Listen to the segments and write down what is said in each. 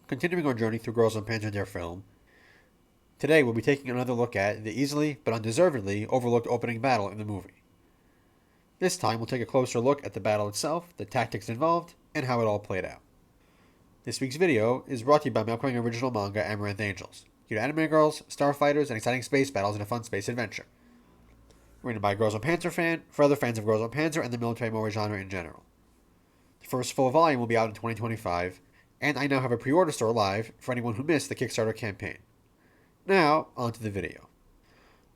continuing our journey through Girls and Panzer their film. Today we'll be taking another look at the easily but undeservedly overlooked opening battle in the movie. This time we'll take a closer look at the battle itself, the tactics involved, and how it all played out. This week's video is brought to you by my upcoming original manga, Amaranth Angels. Cute anime girls, starfighters, and exciting space battles in a fun space adventure. Written by a Girls and Panzer fan, for other fans of Girls and Panzer and the military moe genre in general. The first full volume will be out in 2025, and I now have a pre-order store live for anyone who missed the Kickstarter campaign. Now, on to the video.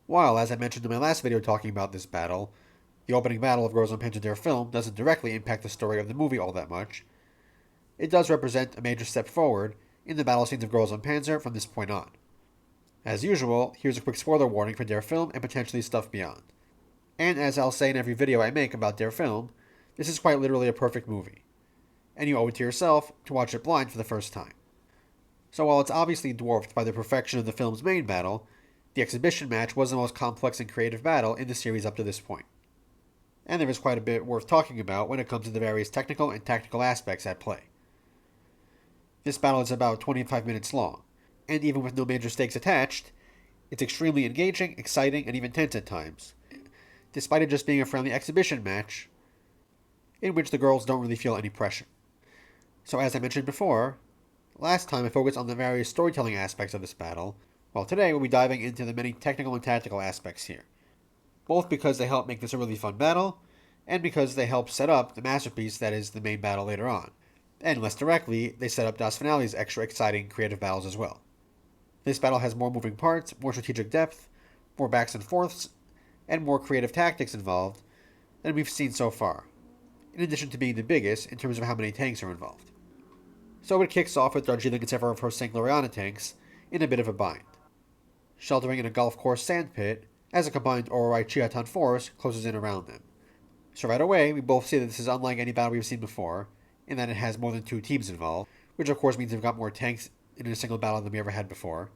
While, as I mentioned in my last video talking about this battle, the opening battle of Girls and Panzer their film doesn't directly impact the story of the movie all that much, it does represent a major step forward in the battle scenes of Girls and Panzer from this point on. As usual, here's a quick spoiler warning for their film and potentially stuff beyond. And as I'll say in every video I make about their film, this is quite literally a perfect movie, and you owe it to yourself to watch it blind for the first time. So while it's obviously dwarfed by the perfection of the film's main battle, the exhibition match was the most complex and creative battle in the series up to this point. And there is quite a bit worth talking about when it comes to the various technical and tactical aspects at play. This battle is about 25 minutes long, and even with no major stakes attached, it's extremely engaging, exciting, and even tense at times, despite it just being a friendly exhibition match in which the girls don't really feel any pressure. So as I mentioned before, last time I focused on the various storytelling aspects of this battle, while today we'll be diving into the many technical and tactical aspects here, both because they help make this a really fun battle, and because they help set up the masterpiece that is the main battle later on, and less directly, they set up Das Finale's extra exciting creative battles as well. This battle has more moving parts, more strategic depth, more backs and forths, and more creative tactics involved than we've seen so far, in addition to being the biggest in terms of how many tanks are involved. So it kicks off with Darjeeling and several of her St. Gloriana tanks in a bit of a bind, sheltering in a golf course sandpit as a combined Ororai Chiatan force closes in around them. So right away, we both see that this is unlike any battle we've seen before, in that it has more than two teams involved, which of course means they've got more tanks in a single battle than we ever had before,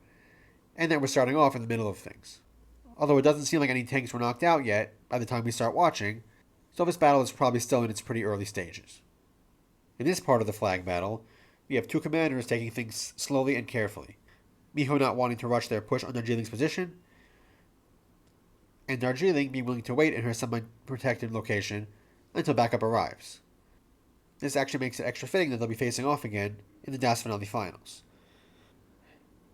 and that we're starting off in the middle of things. Although it doesn't seem like any tanks were knocked out yet by the time we start watching, so this battle is probably still in its pretty early stages. In this part of the flag battle, we have two commanders taking things slowly and carefully, Miho not wanting to rush their push on Darjeeling's position, and Darjeeling being willing to wait in her semi-protected location until backup arrives. This actually makes it extra fitting that they'll be facing off again in the Das Finale finals.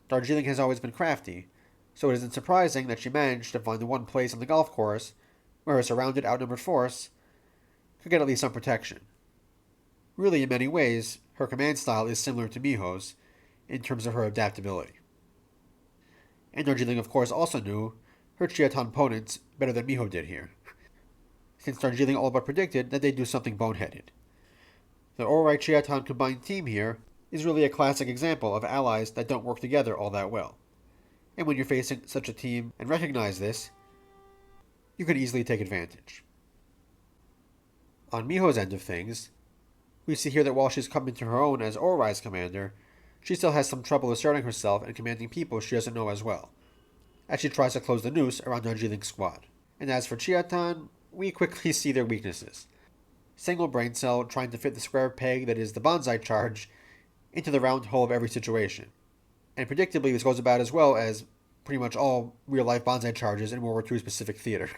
Darjeeling has always been crafty, so it isn't surprising that she managed to find the one place on the golf course where her surrounded, outnumbered force could get at least some protection. Really, in many ways, her command style is similar to Miho's in terms of her adaptability. And Darjeeling, of course, also knew her Chiatan opponents better than Miho did here, since Darjeeling all but predicted that they'd do something boneheaded. The Ororai Chiatan combined team here is really a classic example of allies that don't work together all that well. And when you're facing such a team and recognize this, you can easily take advantage. On Miho's end of things, we see here that while she's come into her own as Ororai's commander, she still has some trouble asserting herself and commanding people she doesn't know as well, as she tries to close the noose around Darjeeling's squad. And as for Chiatan, we quickly see their weaknesses. Single brain cell trying to fit the square peg that is the bonsai charge into the round hole of every situation. And predictably, this goes about as well as pretty much all real-life bonsai charges in World War II specific theater.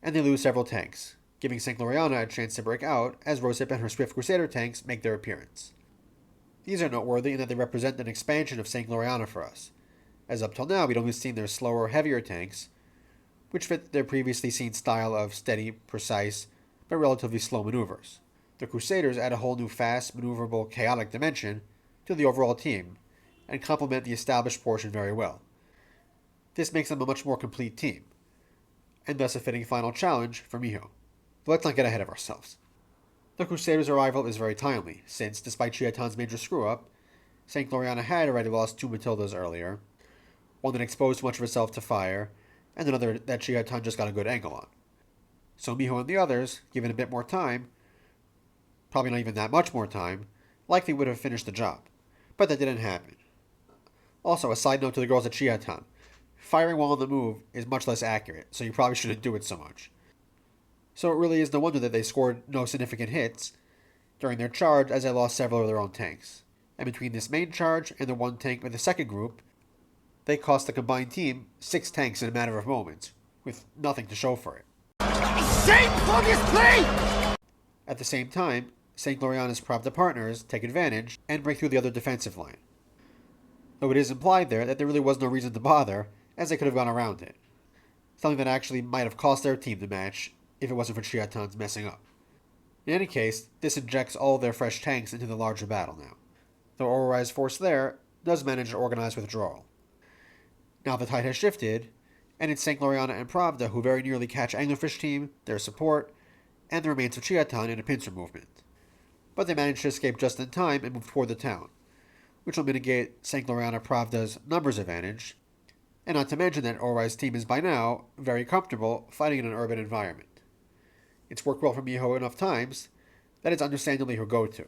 And they lose several tanks, giving St. Gloriana a chance to break out as Rosip and her Swift Crusader tanks make their appearance. These are noteworthy in that they represent an expansion of St. Gloriana for us, as up till now we'd only seen their slower, heavier tanks, which fit their previously seen style of steady, precise, but relatively slow maneuvers. The Crusaders add a whole new fast, maneuverable, chaotic dimension to the overall team, and complement the established portion very well. This makes them a much more complete team, and thus a fitting final challenge for Miho. But let's not get ahead of ourselves. The Crusaders' arrival is very timely, since, despite Chiatan's major screw-up, St. Gloriana had already lost two Matildas earlier, one that exposed too much of herself to fire, and another that Chiatan just got a good angle on. So Miho and the others, given a bit more time, probably not even that much more time, likely would have finished the job. But that didn't happen. Also, a side note to the girls at Chiatan. Firing while on the move is much less accurate, so you probably shouldn't do it so much. So it really is no wonder that they scored no significant hits during their charge, as they lost several of their own tanks. and between this main charge and the one tank with the second group, they cost the combined team 6 tanks in a matter of moments, with nothing to show for it. At the same time, St. Gloriana's Pravda partners take advantage and break through the other defensive line. Though it is implied there that there really was no reason to bother, as they could have gone around it. Something that actually might have cost their team the match if it wasn't for Chiatan's messing up. In any case, this injects all of their fresh tanks into the larger battle now, though Orai's force there does manage to organize withdrawal. Now the tide has shifted, and it's St. Gloriana and Pravda who very nearly catch Anglerfish team, their support, and the remains of Chiatan in a pincer movement. But they manage to escape just in time and move toward the town, which will mitigate St. Gloriana Pravda's numbers advantage, and not to mention that Orai's team is by now very comfortable fighting in an urban environment. It's worked well for Miho enough times that it's understandably her go-to.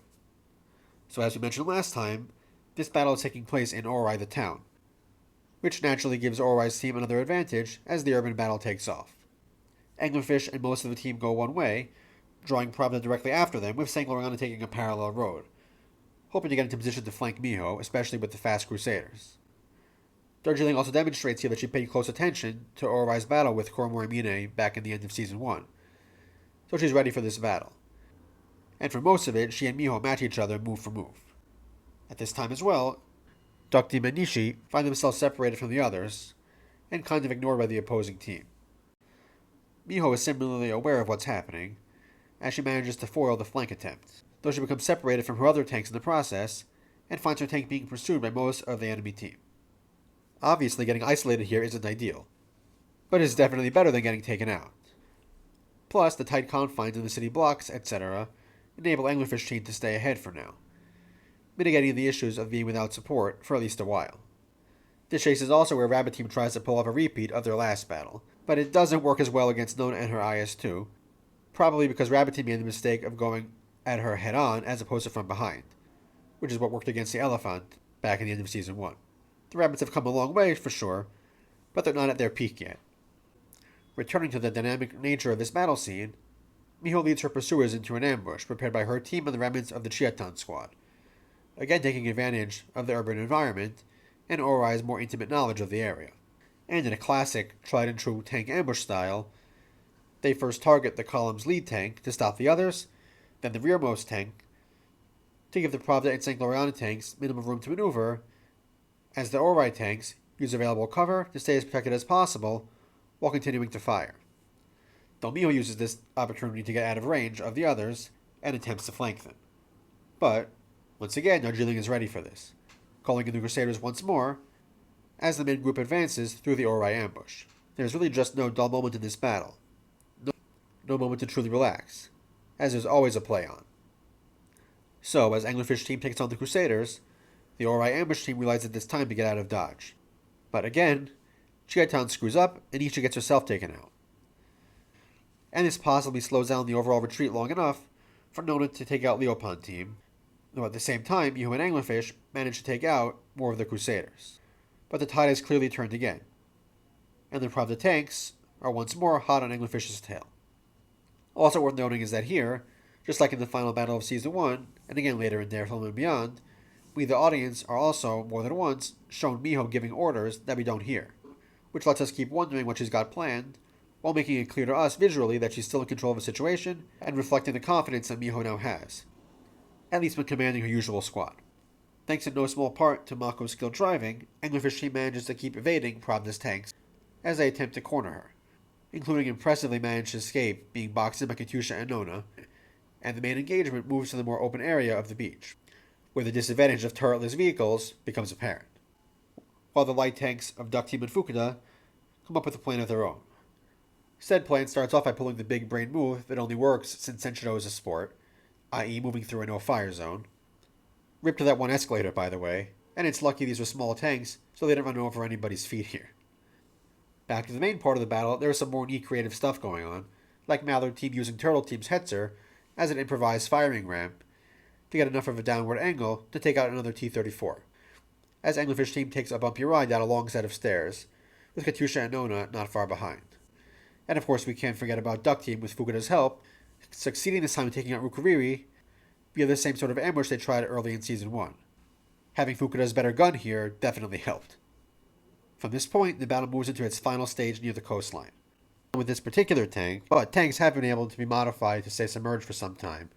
So as we mentioned last time, this battle is taking place in Orai the town, which naturally gives Orai's team another advantage as the urban battle takes off. Anglerfish and most of the team go one way, drawing Pravda directly after them, with St. Gloriana taking a parallel road, hoping to get into position to flank Miho, especially with the fast Crusaders. Darjeeling also demonstrates here that she paid close attention to Orai's battle with Koromorimine back in the end of Season 1, so she's ready for this battle. And for most of it, she and Miho match each other move for move. At this time as well, Ductim and Nishi find themselves separated from the others, and kind of ignored by the opposing team. Miho is similarly aware of what's happening, as she manages to foil the flank attempt, though she becomes separated from her other tanks in the process, and finds her tank being pursued by most of the enemy team. Obviously, getting isolated here isn't ideal, but is definitely better than getting taken out. Plus, the tight confines of the city blocks, etc., enable Anglerfish team to stay ahead for now, mitigating the issues of being without support for at least a while. This chase is also where Rabbit Team tries to pull off a repeat of their last battle, but it doesn't work as well against Nona and her IS-2, probably because Rabbit Team made the mistake of going at her head-on as opposed to from behind, which is what worked against the Elephant back in the end of Season 1. The Rabbits have come a long way, for sure, but they're not at their peak yet. Returning to the dynamic nature of this battle scene, Miho leads her pursuers into an ambush prepared by her team and the remnants of the Chiatan squad, again taking advantage of the urban environment and Orai's more intimate knowledge of the area. And in a classic, tried-and-true tank ambush style, they first target the column's lead tank to stop the others, then the rearmost tank, to give the Pravda and St. Gloriana tanks minimum room to maneuver, as the Orai tanks use available cover to stay as protected as possible while continuing to fire. Though Miho uses this opportunity to get out of range of the others and attempts to flank them. But, once again, Darjeeling is ready for this, calling in the Crusaders once more as the main group advances through the Orai ambush. There is really just no dull moment in this battle. No moment to truly relax, as there's always a play on. So, as Anglerfish team takes on the Crusaders, the Orai ambush team realizes it's time to get out of dodge. But again, Chiatan screws up and Isha gets herself taken out. And this possibly slows down the overall retreat long enough for Nona to take out Leopold team, though at the same time, Miho and Anglerfish manage to take out more of the Crusaders. But the tide has clearly turned again, and the Pravda tanks are once more hot on Anglerfish's tail. Also worth noting is that here, just like in the final battle of Season 1, and again later in Dare Film and Beyond, we the audience are also, more than once, shown Miho giving orders that we don't hear, which lets us keep wondering what she's got planned, while making it clear to us visually that she's still in control of the situation, and reflecting the confidence that Miho now has, at least when commanding her usual squad. Thanks in no small part to Mako's skilled driving, Anglerfish team manages to keep evading Pravda's tanks as they attempt to corner her, including impressively managed to escape being boxed in by Katusha and Nona, and the main engagement moves to the more open area of the beach, where the disadvantage of turretless vehicles becomes apparent, while the light tanks of Duck Team and Fukuda come up with a plan of their own. Said plan starts off by pulling the big brain move that only works since Senshido is a sport, i.e. moving through a no-fire zone. Rip to that one escalator, by the way, and it's lucky these were small tanks, so they didn't run over anybody's feet here. Back to the main part of the battle, there is some more neat creative stuff going on, like Mallard Team using Turtle Team's Hetzer as an improvised firing ramp to get enough of a downward angle to take out another T-34, as Anglerfish Team takes a bumpy ride down a long set of stairs, with Katusha and Nona not far behind. And of course we can't forget about Duck Team with Fukuda's help, succeeding this time in taking out Rukuriri via the same sort of ambush they tried early in Season 1. Having Fukuda's better gun here definitely helped. From this point, the battle moves into its final stage near the coastline. With this particular tank, but tanks have been able to be modified to stay submerged for some time.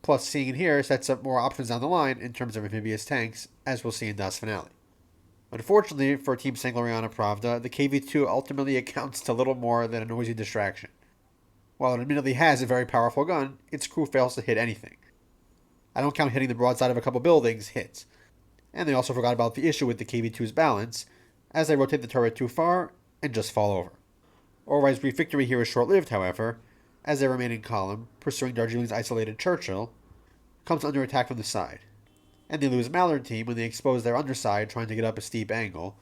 Plus, seeing it here sets up more options down the line in terms of amphibious tanks, as we'll see in Das Finale. Unfortunately for Team Sangloriana Pravda, the KV-2 ultimately accounts to little more than a noisy distraction. While it admittedly has a very powerful gun, its crew fails to hit anything. I don't count hitting the broadside of a couple buildings hits. And they also forgot about the issue with the KV-2's balance, as they rotate the turret too far and just fall over. Orai's brief victory here is short-lived, however, as their remaining column, pursuing Darjeeling's isolated Churchill, comes under attack from the side. And they lose Mallard team when they expose their underside trying to get up a steep angle,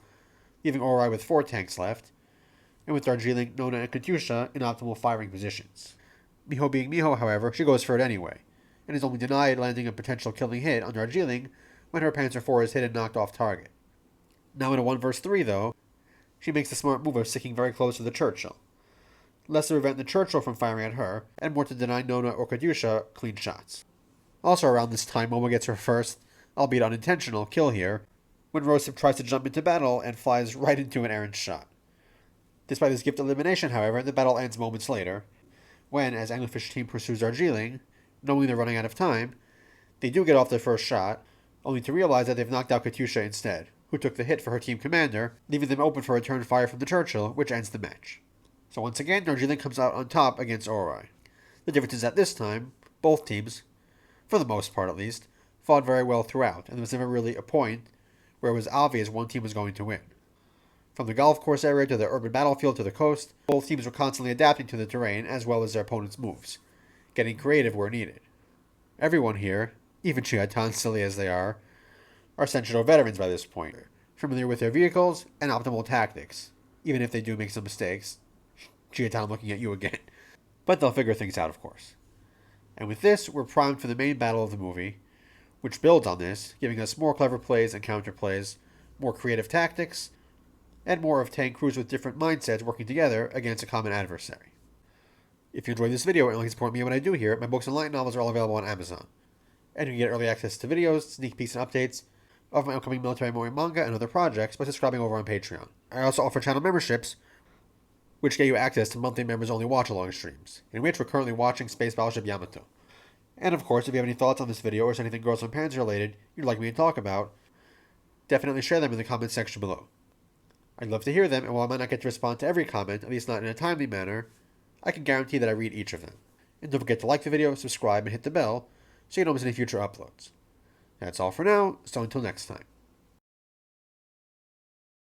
leaving Orai with 4 tanks left, and with Darjeeling, Nona, and Katyusha in optimal firing positions. Miho being Miho, however, she goes for it anyway, and is only denied landing a potential killing hit on Darjeeling when her Panzer IV is hit and knocked off target. Now in a 1 vs 3 though, she makes the smart move of sticking very close to the Churchill, less to prevent the Churchill from firing at her, and more to deny Nona or Katyusha clean shots. Also around this time, Momo gets her first, albeit unintentional, kill here, when Rosip tries to jump into battle and flies right into an errant shot. Despite this gift elimination, however, the battle ends moments later, when, as Anglerfish team pursues Darjeeling, knowing they're running out of time, they do get off their first shot, only to realize that they've knocked out Katyusha instead, who took the hit for her team commander, leaving them open for return fire from the Churchill, which ends the match. So once again, Darjeeling comes out on top against Orai. The difference is that this time, both teams, for the most part at least, fought very well throughout, and there was never really a point where it was obvious one team was going to win. From the golf course area to the urban battlefield to the coast, both teams were constantly adapting to the terrain as well as their opponents' moves, getting creative where needed. Everyone here, even Chiatan, silly as they are Senshiro veterans by this point, familiar with their vehicles and optimal tactics, even if they do make some mistakes. Chiatan, I'm looking at you again. But they'll figure things out, of course. And with this, we're primed for the main battle of the movie, which builds on this, giving us more clever plays and counterplays, more creative tactics, and more of tank crews with different mindsets working together against a common adversary. If you enjoyed this video and like to support me and what I do here, my books and light novels are all available on Amazon. And you can get early access to videos, sneak peeks, and updates of my upcoming military manga and other projects by subscribing over on Patreon. I also offer channel memberships, which get you access to monthly members-only watch-along streams, in which we're currently watching Space Battleship Yamato. And of course, if you have any thoughts on this video or anything Girls and Panzer related you'd like me to talk about, definitely share them in the comments section below. I'd love to hear them, and while I might not get to respond to every comment, at least not in a timely manner, I can guarantee that I read each of them. And don't forget to like the video, subscribe, and hit the bell so you don't miss any future uploads. That's all for now, so until next time.